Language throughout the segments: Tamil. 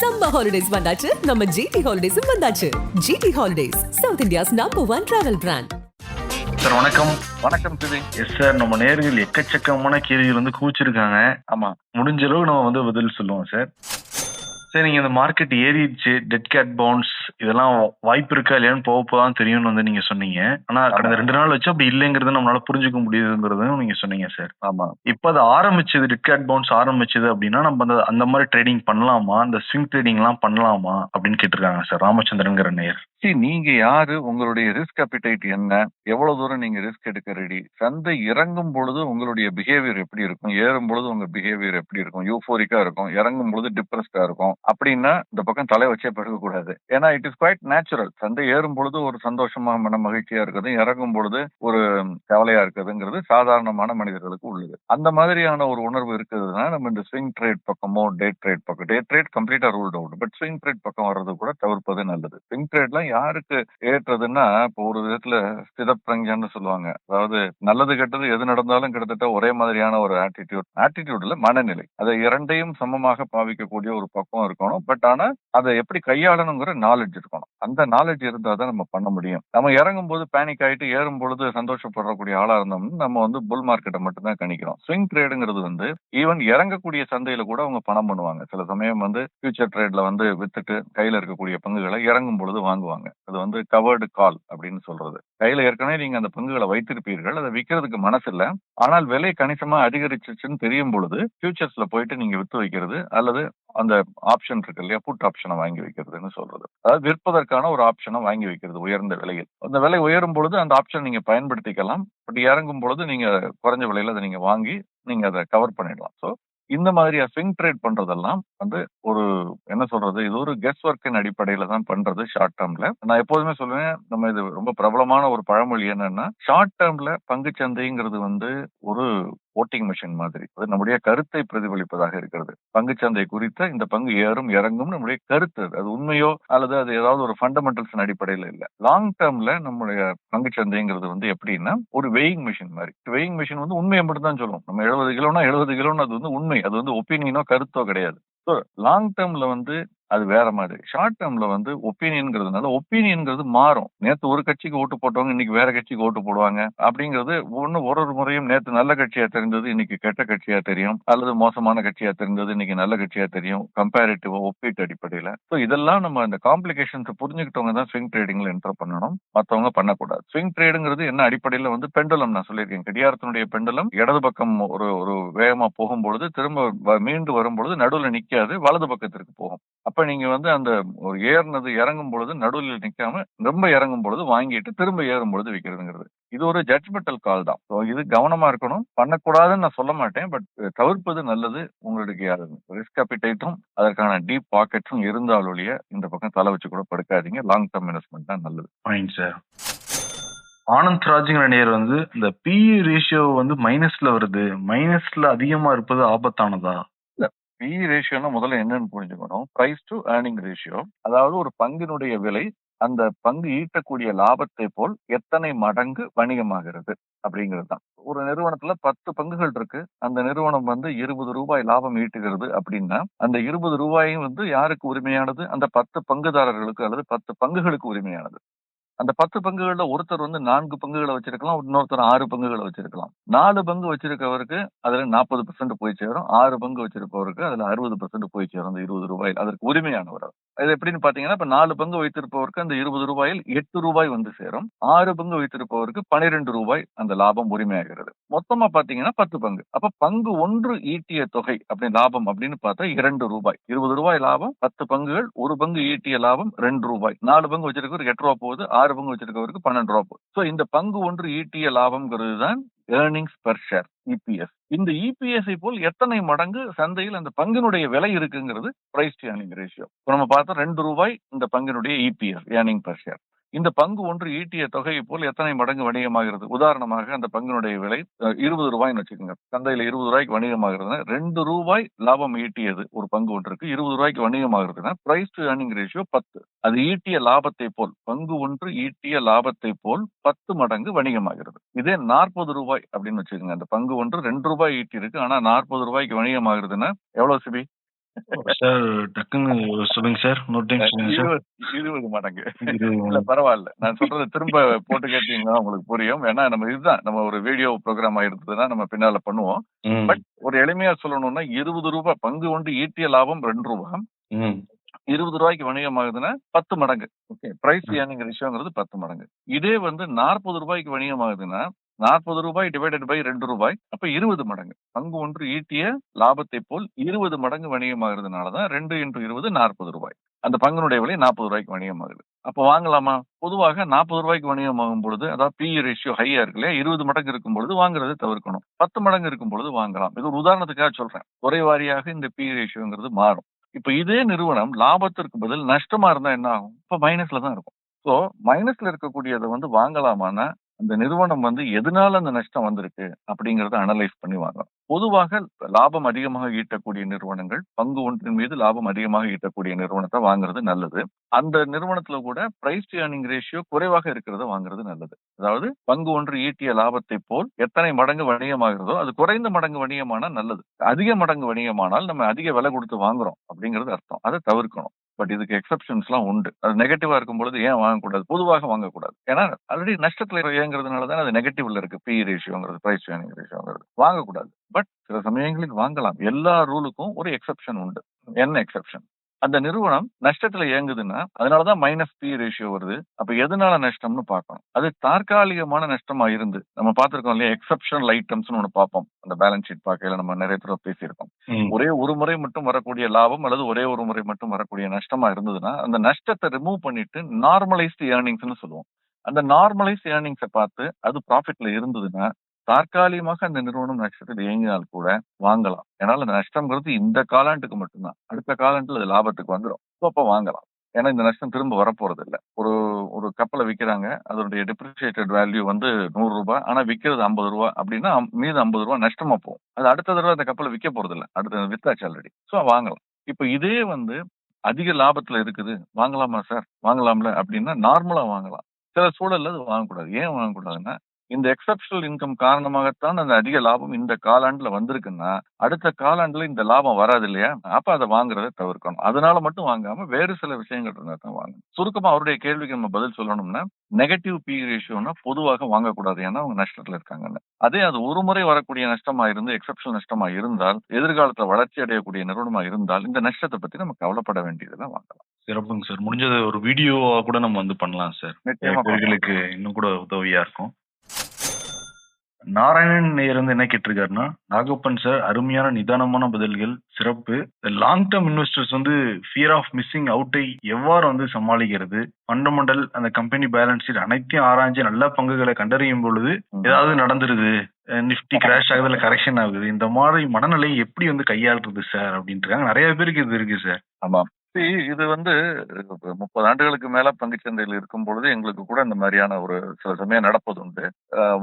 சம்மர் ஹாலிடேஸ் வந்தாச்சு, நம்ம ஜிடி ஹாலிடேஸும் வந்தாச்சு. GT holidays, South India's number 1 travel brand. Sir வணக்கம். வணக்கம் சிவி. எஸ் சார், நம்ம நேர்கள் எக்கச்சக்கமான கேள்விகள் வந்து கூச்சிருக்காங்க. ஆமா, முடிஞ்ச அளவு நம்ம வந்து பதில் சொல்லுவோம் சார். சார், நீங்க இந்த மார்க்கெட் ஏறிடுச்சு, டெட் கேட் பவுன்ஸ் இதெல்லாம் வாய்ப்பு இருக்கா இல்லையான்னு போகதான் தெரியும்னு வந்து நீங்க சொன்னீங்க. ஆனா கடந்த 2 நாள் வச்சு அப்படி இல்லைங்கிறது நம்மளால புரிஞ்சுக்க முடியுதுங்கிறதும் நீங்க சொன்னீங்க சார். ஆமா. இப்ப அது ஆரம்பிச்சது, டெட் கேட் பவுன்ஸ் ஆரம்பிச்சது அப்படின்னா நம்ம அந்த மாதிரி ட்ரேடிங் பண்ணலாமா, அந்த ஸ்விங் ட்ரேடிங் எல்லாம் பண்ணலாமா அப்படின்னு கேட்டிருக்காங்க சார் ராமச்சந்திரன்கிற நேயர். நீங்க யாரு, உங்களுடைய ரிஸ்க் அப்பிடைட் என்ன, எவ்வளவு தூரம் நீங்க ரிஸ்க் எடுக்க ரெடி, சந்தை இறங்கும் பொழுது உங்களுடைய பிஹேவியர் எப்படி இருக்கும், ஏறும் பொழுது உங்க பிஹேவியர் எப்படி இருக்கும், யூஃபோரிக்கா இருக்கும், இறங்கும் பொழுது டிப்ரெஸ்டா இருக்கும் அப்படின்னா இந்த பக்கம் தலை வச்சே படுக்க கூடாது. ஏன்னா இட் இஸ் குவைட் நேச்சுரல். சந்தை ஏறும் பொழுது ஒரு சந்தோஷமா மன மகிழ்ச்சியா இருக்குது, இறங்கும் பொழுது ஒரு கவலையா இருக்குதுங்கிறது சாதாரணமான மனிதர்களுக்கு உள்ளது. அந்த மாதிரியான ஒரு உணர்வு இருக்குதுன்னா நம்ம இந்த ஸ்விங் ட்ரேட் பக்கமோ டே ட்ரேட் பக்கம், டே ட்ரேட் கம்ப்ளீட்டா ruled out, but swing trade பக்கம் வர்றது கூட தவிர்ப்பது நல்லது. ஸ்விங் ட்ரேட்லாம் யாருக்கு ஏற்றதுன்னா, இப்போ ஒரு விதத்துல ஸ்திதப்பிரஞ்சன்னு சொல்லுவாங்க. அதாவது நல்லது கெட்டது எது நடந்தாலும் கிட்டத்தட்ட ஒரே மாதிரியான ஒரு ஆட்டிடியூட்ல மனநிலை, அதை இரண்டையும் சமமாக பாவிக்கக்கூடிய ஒரு பக்கம் இருக்கணும். பட் ஆனா அதை எப்படி கையாளணுங்கிற நாலேஜ் இருக்கணும். அந்த நாலேஜ் இருந்தா தான் நம்ம பண்ண முடியும். நம்ம இறங்கும் போது பேனிக் ஆயிட்டு ஏறும் பொழுது சந்தோஷப்படக்கூடிய ஆளா இருந்தோம்னு நம்ம வந்து புல் மார்க்கெட்டை மட்டும் தான் கணிக்கிறோம். ஸ்விங் ட்ரேடுங்கிறது வந்து ஈவன் இறங்கக்கூடிய சந்தையில கூட அவங்க பணம் பண்ணுவாங்க. சில சமயம் வந்து ஃபியூச்சர் ட்ரேட்ல வந்து வித்துட்டு கையில இருக்கக்கூடிய பங்குகளை இறங்கும் பொழுது வாங்குவாங்க. அது வந்து கவர்டு கால் அப்படின்னு சொல்றது. கையில ஏற்கனவே நீங்க அந்த பங்குகளை வைத்திருப்பீர்கள், அதை விற்கிறதுக்கு மனசு இல்ல, ஆனால் விலை கணிசமா அதிகரிச்சிருச்சுன்னு தெரியும் பொழுது ஃபியூச்சர்ஸ்ல போயிட்டு நீங்க வித்து வைக்கிறது, அல்லது அந்த ஆப்ஷன் இருக்கு இல்லையா, புட் ஆப்ஷனை வாங்கி வைக்கிறதுன்னு சொல்றது. அதாவது விற்பதற்கான ஒரு ஆப்ஷனை வாங்கி வைக்கிறது உயர்ந்த விலையில். அந்த விலை உயரும் பொழுது அந்த ஆப்ஷன் நீங்க பயன்படுத்திக்கலாம். பட் இறங்கும் பொழுது நீங்க குறைஞ்ச விலையில அதை நீங்க வாங்கி நீங்க அதை கவர் பண்ணிடலாம். ஸோ இந்த மாதிரி ஸ்விங் ட்ரேட் பண்றதெல்லாம் வந்து ஒரு என்ன சொல்றது, இது ஒரு கெஸ் ஒர்க்கின் அடிப்படையில தான் பண்றது ஷார்ட் டேர்ம்ல. நான் எப்போதுமே சொல்லுவேன், நம்ம இது ரொம்ப பிரபலமான ஒரு பழமொழி என்னன்னா, ஷார்ட் டேர்ம்ல பங்கு சந்தைங்கிறது வந்து ஒரு ஓட்டிங் மிஷின் மாதிரி. அது நம்முடைய கருத்தை பிரதிபலிப்பதாக இருக்கிறது. பங்குச்சந்தை குறித்த இந்த பங்கு ஏறும் இறங்கும் நம்முடைய கருத்து. அது உண்மையோ அல்லது அது ஏதாவது ஒரு ஃபண்டமெண்டல்ஸ் அடிப்படையில் இல்ல. லாங் டேர்ம்ல நம்முடைய பங்குச்சந்தைங்கிறது வந்து எப்படின்னா ஒரு வெயிங் மிஷின் மாதிரி. வெயிங் மிஷின் வந்து உண்மையை மட்டும் தான் சொல்லும். நம்ம 70 கிலோனா 70 கிலோன்னு அது வந்து உண்மை, அது வந்து ஒப்பீனியனோ கருத்தோ கிடையாது. ஸோ லாங் டேர்ம்ல வந்து அது வேற மாதிரி. ஷார்ட் டேர்ம்ல வந்து ஒப்பீனியன்ங்கிறது மாறும். நேத்து ஒரு கட்சிக்கு ஓட்டு போட்டவங்க இன்னைக்கு வேற கட்சிக்கு ஓட்டு போடுவாங்க அப்படிங்கிறது ஒரு முறையும் நேத்து நல்ல கட்சியா தெரிஞ்சது இன்னைக்கு கெட்ட கட்சியா தெரியும், அல்லது மோசமான கட்சியா தெரிஞ்சது இன்னைக்கு நல்ல கட்சியா தெரியும், கம்பேரிட்டிவா ஒப்பீட்டு அடிப்படையில. ஸோ இதெல்லாம் நம்ம இந்த காம்ப்ளிகேஷன்ஸ் புரிஞ்சுக்கிட்டவங்க தான் ஸ்விங் ட்ரேடிங்ல என்டர் பண்ணணும், மற்றவங்க பண்ணக்கூடாது. ஸ்விங் ட்ரேடுங்கிறது என்ன அடிப்படையில வந்து பெண்டலம், நான் சொல்லியிருக்கேன், கடிகாரத்தினுடைய பெண்டலம் இடது பக்கம் ஒரு வேகமா போகும்பொழுது திரும்ப மீண்டு வரும்பொழுது நடுவில் நிக்காது, வலது பக்கத்திற்கு போகும். அப்ப நீங்க வந்து அந்த ஒரு ஏறினது இறங்கும் பொழுது நடுவில் நிக்காம ரொம்ப இறங்கும் பொழுது வாங்கிட்டு திரும்ப ஏறும் பொழுது விற்கிறதுங்கிறது இது ஒரு ஜட்ஜ்மெண்டல் கால் தான். ஸோ இது கவனமா இருக்கணும். பண்ணக்கூடாதுன்னு நான் சொல்ல மாட்டேன், பட் தவிர்ப்பது நல்லது. உங்களுக்கு ரிஸ்க் அப்பிடைட்டும் அதற்கான டீப் பாக்கெட்டும் இருந்தாலொழிய இந்த பக்கம் தலை வச்சு கூட படுக்காதீங்க. லாங் டேர்ம் இன்வெஸ்ட்மெண்ட் தான் நல்லது. Point sir. ஆனந்த் ராஜுங்கிற நேயர் வந்து இந்த பிஇ ரேஷியோ வந்து மைனஸ்ல வருது, மைனஸ்ல அதிகமா இருப்பது ஆபத்தானதா? பிஇ ரேஷியோனா முதல்ல என்னன்னு புரிஞ்சுக்கணும். பிரைஸ் டு ஏர்னிங் ரேஷியோ, அதாவது ஒரு பங்கினுடைய விலை அந்த பங்கு ஈட்டக்கூடிய லாபத்தை போல் எத்தனை மடங்கு வணிகமாகிறது அப்படிங்கிறது தான். ஒரு நிறுவனத்துல 10 பங்குகள் இருக்கு, அந்த நிறுவனம் வந்து 20 ரூபாய் லாபம் ஈட்டுகிறது அப்படின்னா அந்த 20 ரூபாயும் வந்து யாருக்கு உரிமையானது? அந்த 10 பங்குதாரர்களுக்கு அல்லது 10 பங்குகளுக்கு உரிமையானது. அந்த 10 பங்குகள்ல ஒருத்தர் வந்து 4 பங்குகளை வச்சிருக்கலாம், இன்னொருத்தர் 6 பங்குகளை வச்சிருக்கலாம். 4 பங்கு வச்சிருக்கவருக்கு அதுல 40% போய் சேரும், 6 பங்கு வச்சிருப்பவருக்கு அதுல 60% போய் சேரும். அந்த 20 ரூபாயில் அதற்கு உரிமையானவர். அது எப்படின்னு பாத்தீங்கன்னா, இப்ப 4 பங்கு வைத்திருப்பவருக்கு அந்த 20 ரூபாயில் 8 ரூபாய் வந்து சேரும், 6 பங்கு வைத்திருப்பவருக்கு 12 ரூபாய் அந்த லாபம் உரிமையாகிறது. மொத்தமா பாத்தீங்கன்னா 10 பங்கு. அப்ப பங்கு ஒன்று ஈட்டிய தொகை அப்படி லாபம் அப்படின்னு பார்த்தா 2 ரூபாய். 20 ரூபாய் லாபம், 10 பங்குகள், ஒரு பங்கு ஈட்டிய லாபம் 2 ரூபாய். 4 பங்கு வச்சிருக்கவருக்கு 8 ரூபா போகுது, 6 பங்கு வச்சிருக்கவருக்கு 12 ரூபா போகுது. சோ இந்த பங்கு ஒன்று ஈட்டிய லாபம்ங்கிறது தான் ஏர்னிங்ஸ் பெர் ஷேர், இபிஎஸ். இந்த இபிஎஸ் போல் எத்தனை மடங்கு சந்தையில் அந்த பங்கினுடைய விலை இருக்குங்கிறது பிரைஸ் டு ஏர்னிங் ரேஷியோ. நம்ம பார்த்தோம் 2 ரூபாய் இந்த பங்கினுடைய இபிஎஸ், ஏர்னிங் பெர் ஷேர். இந்த பங்கு ஒன்று ஈட்டிய தொகையை போல் எத்தனை மடங்கு வணிகமாகிறது? உதாரணமாக அந்த பங்கினுடைய விலை 20 ரூபாய்னு வச்சுக்கோங்க. சந்தையில 20 ரூபாய்க்கு வணிகமாகிறதுனா 2 ரூபாய் லாபம் ஈட்டியது ஒரு பங்கு ஒன்றுக்கு 20 ரூபாய்க்கு வணிகமாகிறதுனா பிரைஸ் டு ஏர்னிங் ரேஷியோ 10. அது ஈட்டிய லாபத்தை போல், பங்கு ஒன்று ஈட்டிய லாபத்தை போல் 10 மடங்கு வணிகமாகிறது. இதே 40 ரூபாய் அப்படின்னு வச்சுக்கோங்க. அந்த பங்கு ஒன்று 2 ரூபாய் ஈட்டி இருக்கு, ஆனா 40 ரூபாய்க்கு வணிகமாகிறதுனா எவ்வளவு சிபி? சார் டக்குன்னு சொல்லுங்க சார். இன்னொரு டைம் சொல்லுங்க சார். 20 மடங்கு. இது இல்ல பரவாயில்ல. நான் சொல்றத திரும்ப போட்டு கேட்டீங்கன்னா உங்களுக்கு புரியும். ஏன்னா நம்ம இதுதான் நம்ம ஒரு வீடியோ ப்ரோகிராமா இருந்ததுன்னா நம்ம பின்னால பண்ணுவோம். ம். பட் ஒரு எளிமையா சொல்லணும்னா ₹20 பங்கு ஒன்று ஈட்டிய லாபம் ₹2. ம். ₹20 வணிகமாகுதுன்னா 10 மடங்கு. ஓகே. பிரைஸ் ஏர்னிங் ரேஷியோங்கிறது 10 மடங்கு. இதே வந்து ₹40 வணிகமாகுதுன்னா ₹40 டிவைடட் பை ₹2 அப்ப 20 மடங்கு. பங்கு ஒன்று ஈட்டிய லாபத்தை போல் 20 மடங்கு வணிகமாகிறதுனால தான் 2 × 20 ₹40. அந்த பங்கினுடைய விலை ₹40 வணிகமாகுது. அப்ப வாங்கலாமா? பொதுவாக ₹40 வணிகமாகும் பொழுது அதாவது PE ரேஷியோ ஹையா இருக்கு இல்லையா? 20 மடங்கு இருக்கும் பொழுது வாங்குறதை தவிர்க்கணும். 10 மடங்கு இருக்கும் பொழுது வாங்கலாம். இது ஒரு உதாரணத்துக்காக சொல்றேன். துறை வாரியாக இந்த PE ரேஷியோங்கிறது மாறும். இப்ப இதே நிறுவனம் லாபத்திற்கு பதில் நஷ்டமா இருந்தா என்ன ஆகும்? இப்ப மைனஸ்ல தான் இருக்கும். சோ மைனஸ்ல இருக்கக்கூடியதை வந்து வாங்கலாமான்னா அந்த நிறுவனம் வந்து எதனால அந்த நஷ்டம் வந்திருக்கு அப்படிங்கறத அனலைஸ் பண்ணி வாங்கலாம். பொதுவாக லாபம் அதிகமாக ஈட்டக்கூடிய நிறுவனங்கள் பங்கு ஒன்றின் மீது லாபம் அதிகமாக ஈட்டக்கூடிய நிறுவனத்தை வாங்குறது நல்லது. அந்த நிறுவனத்துல கூட பிரைஸ் ஏர்னிங் ரேஷியோ குறைவாக இருக்கிறத வாங்குறது நல்லது. அதாவது பங்கு ஒன்று ஈட்டிய லாபத்தை போல் எத்தனை மடங்கு வணிகமாகிறதோ அது குறைந்த மடங்கு வணிகமானா நல்லது. அதிக மடங்கு வணிகமானால் நம்ம அதிக விலை கொடுத்து வாங்குறோம் அப்படிங்கிறது அர்த்தம். அதை தவிர்க்கணும். பட் இதுக்கு எக்ஸப்ஷன்ஸ்லாம் உண்டு. அது நெகட்டிவா இருக்கும் பொழுது ஏன் வாங்கக்கூடாது? பொதுவாக வாங்கக்கூடாது. ஏன்னா ஆல்ரெடி நஷ்டத்துல இயங்குறதுனால தான் அது நெகட்டிவ்ல இருக்கு. PE ரேஷியோங்கிறது, பிரைஸ் ஏர்னிங் ரேஷியோங்கிறது. வாங்கக்கூடாது. பட் சில சமயங்களில் வாங்கலாம். எல்லா ரூலுக்கும் ஒரு எக்ஸப்ஷன் உண்டு. என்ன எக்ஸப்ஷன்? அந்த நிறுவனம் நஷ்டத்துல இயங்குதுன்னா அதனாலதான் மைனஸ் PE ரேஷியோ வருது. அப்ப எதனால நஷ்டம்னு பார்க்கணும். அது தற்காலிகமான நஷ்டமா இருந்து நம்ம பார்த்திருக்கோம் இல்லையா? எக்ஸப்ஷனல் ஐட்டம்ஸ்னு ஒண்ணு பார்ப்போம். அந்த பேலன்ஸ் ஷீட் பார்க்கையில நம்ம நிறைய தடவை பேசியிருக்கோம். ம். ஒரே ஒரு முறை மட்டும் வரக்கூடிய லாபம் அல்லது ஒரே ஒரு முறை மட்டும் வரக்கூடிய நஷ்டமா இருந்ததுன்னா அந்த நஷ்டத்தை ரிமூவ் பண்ணிட்டு நார்மலைஸ்டு ஏர்னிங்ஸ்னு சொல்லுவோம். அந்த நார்மலைஸ்டு ஏர்னிங்ஸை பார்த்து அது ப்ராஃபிட்ல இருந்ததுன்னா தற்காலிகமாக அந்த நிறுவனம் நஷ்டத்தில் இயங்கினால் கூட வாங்கலாம். ஏன்னா அந்த நஷ்டம்ங்கிறது இந்த காலாண்டுக்கு மட்டும்தான். அடுத்த காலாண்டுல அது லாபத்துக்கு வந்துடும். அப்ப வாங்கலாம். ஏன்னா இந்த நஷ்டம் திரும்ப வரப்போறது இல்ல. ஒரு ஒரு கப்பலை விக்கிறாங்க. அதனுடைய டிப்ரிசியேட்டட் வேல்யூ வந்து ₹100 ஆனா விக்கிறது ₹50 அப்படின்னா மீது ₹50 நஷ்டமா போகும். அது அடுத்த தடவை அந்த கப்பலை விற்க போறது இல்ல. அடுத்த வித்தாச்சு ஆல்ரெடி. சோ வாங்கலாம். இப்ப இதே வந்து அதிக லாபத்துல இருக்குது. வாங்கலாமா சார்? வாங்கலாம்ல அப்படின்னா நார்மலா வாங்கலாம். சில சூழல்ல அது வாங்கக்கூடாது. ஏன் வாங்கக்கூடாதுன்னா இந்த எக்ஸப்ஷனல் இன்கம் காரணமாகத்தான் அந்த அதிக லாபம் இந்த காலாண்டுல வந்திருக்குன்னா அடுத்த காலாண்டுல இந்த லாபம் வராது இல்லையா? அப்ப அதை வாங்குறதை தவிர்க்கணும். அதனால மட்டும் வாங்காம வேறு சில விஷயங்கள் இருந்தா தான் வாங்கணும். சுருக்கமா அவருடைய கேள்விக்கு நம்ம பதில் சொல்லணும்னா நெகட்டிவ் PE ரேஷியோனா பொதுவாக வாங்கக்கூடாது. ஏன்னா அவங்க நஷ்டத்துல இருக்காங்கன்னு. அதே அது ஒரு முறை வரக்கூடிய நஷ்டமா இருந்து எக்ஸப்ஷனல் நஷ்டமா இருந்தால் எதிர்காலத்துல வளர்ச்சி அடையக்கூடிய நிறுவனமா இருந்தால் இந்த நஷ்டத்தை பத்தி நம்ம கவலைப்பட வேண்டியதெல்லாம் வாங்கலாம். சிறப்புங்க சார். முடிஞ்சது ஒரு வீடியோவா கூட நம்ம வந்து பண்ணலாம் சார். நிச்சயமா கேள்விகளுக்கு இன்னும் கூட உதவியா இருக்கும். நாராயணன் நேயர் வந்து என்ன கேட்டிருக்காருன்னா, நாகப்பன் சார் அருமையான நிதானமான பதில்கள் சிறப்பு. லாங் டேர்ம் இன்வெஸ்டர்ஸ் வந்து ஃபியர் ஆஃப் மிஸ்ஸிங் அவுட்டை எவ்வாறு வந்து சமாளிக்கிறது? ஃபண்டமெண்டல் அந்த கம்பெனி பேலன்ஸ் ஷீட் அனைத்தையும் ஆராய்ஞ்சு நல்ல பங்குகளை கண்டறியும் பொழுது ஏதாவது நடந்துருது, நிஃப்டி கிராஷ் ஆகுது இல்ல கரெக்ஷன் ஆகுது, இந்த மாதிரி மனநிலையை எப்படி வந்து கையாளுறது சார் அப்படின்ட்டு நிறைய பேருக்கு இது இருக்கு சார். ஆமா. இது வந்து 30 ஆண்டுகளுக்கு மேல பங்குச்சந்தையில் இருக்கும் பொழுது எங்களுக்கு கூட இந்த மாதிரியான ஒரு சில சமயம் நடப்பது உண்டு.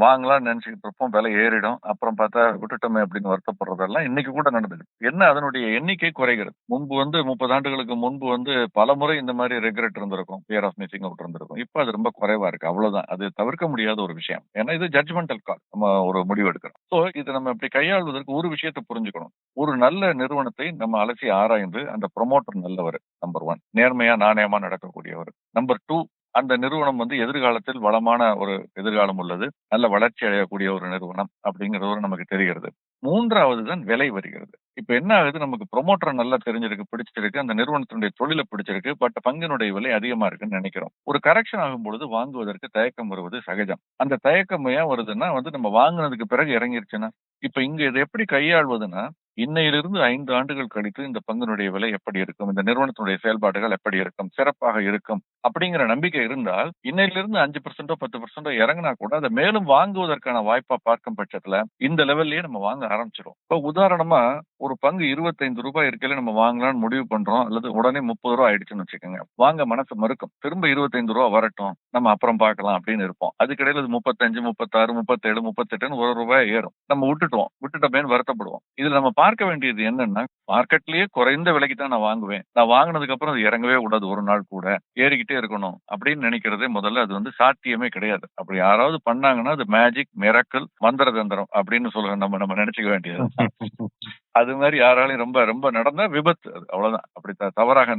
வாங்கலாம்னு நினைச்சுக்கிட்டு இருப்போம், விலை ஏறிடும். அப்புறம் பார்த்தா விட்டுட்டோமே அப்படின்னு வருத்தப்படுறதெல்லாம் இன்னைக்கு கூட நடந்தது. என்ன அதனுடைய எண்ணிக்கை குறைகிறது. முன்பு வந்து 30 ஆண்டுகளுக்கு முன்பு வந்து பல முறை இந்த மாதிரி ரெக்ரெட் இருந்திருக்கும், ஃபியர் ஆஃப் மிஸ்ஸிங் அவுட் இருந்திருக்கும். இப்போ அது ரொம்ப குறைவா இருக்கு. அவ்வளவுதான். அது தவிர்க்க முடியாத ஒரு விஷயம். ஏன்னா இது ஜட்ஜ்மெண்டல் கால். நம்ம ஒரு முடிவு எடுக்கிறோம். ஸோ இது நம்ம இப்படி கையாள்வதற்கு ஒரு விஷயத்தை புரிஞ்சுக்கணும். ஒரு நல்ல நிறுவனத்தை நம்ம அலசி ஆராய்ந்து அந்த ப்ரொமோட்டர் நல்லவர். நம்பர் 1 நேர்மையா நாணயமா நடக்கக்கூடியவர். நம்பர் 2 அந்த நிறுவனம் வந்து எதிர்காலத்தில் வளமான ஒரு எதிர்காலம் உள்ளது, நல்ல வளர்ச்சி அடையக்கூடிய ஒரு நிறுவனம் அப்படிங்கிறது நமக்கு தெரிகிறது. 3வது தான் விலை வருகிறது. இப்ப என்ன ஆகுது? நமக்கு ப்ரொமோட்டர் நல்லா தெரிஞ்சிருக்கு, பிடிச்சிருக்கு, அந்த நிறுவனத்தினுடைய தொழிலை பிடிச்சிருக்கு, பட் பங்கினுடைய விலை அதிகமா இருக்குன்னு நினைக்கிறோம். ஒரு கரெக்ஷன் ஆகும் பொழுது வாங்குவதற்கு தயக்கம் வருவது சகஜம். அந்த தயக்கம் ஏன் வருதுன்னா வந்து நம்ம வாங்கினதுக்கு பிறகு இறங்கிருச்சுன்னா இப்ப இங்க இதை எப்படி கையாள்வதுன்னா இன்னையிலிருந்து 5 ஆண்டுகள் கழித்து இந்த பங்கினுடைய விலை எப்படி இருக்கும், இந்த நிறுவனத்தினுடைய செயல்பாடுகள் எப்படி இருக்கும், சிறப்பாக இருக்கும் அப்படிங்கிற நம்பிக்கை இருந்தால் இன்னையிலிருந்து 5% 10% இறங்கினா கூட அதை மேலும் வாங்குவதற்கான வாய்ப்பா பார்க்கும் பட்சத்துல இந்த லெவல்லயே நம்ம வாங்க ஆரம்பிச்சிடும். இப்ப உதாரணமா ஒரு பங்கு ₹25 இருக்கையில நம்ம வாங்கலாம்னு முடிவு பண்றோம், அல்லது உடனே ₹30 ஆயிடுச்சுன்னு வச்சுக்கோங்க. வாங்க மனசு மறுக்கும். திரும்ப ₹25 வரட்டும், நம்ம அப்புறம் பார்க்கலாம் அப்படின்னு இருப்போம். அதுக்கிடையில 35, 36, 37, 38 ₹1 ஏறும். நம்ம விட்டுட்டோமேன்னு வருத்தப்படுவோம். இதுல நம்ம பார்க்க வேண்டியது என்னன்னா மார்க்கெட்லயே குறைந்த விலைக்கு தான் நான் வாங்குவேன், நான் வாங்கினதுக்கு அப்புறம் அது இறங்கவே கூடாது, ஒரு நாள் கூட ஏறிக்கிட்டே இருக்கணும் அப்படின்னு நினைக்கிறதே முதல்ல அது வந்து சாத்தியமே கிடையாது. அப்படி யாராவது பண்ணாங்கன்னா அது மேஜிக், மிராக்கிள், மந்திர தந்திரம் அப்படின்னு சொல்ல நம்ம நினைச்சுக்க வேண்டியது. அது மாதிரி யாராலையும் ரொம்ப ரொம்ப நடந்தா விபத்து அது அவ்வளவுதான். அப்படி தவறாக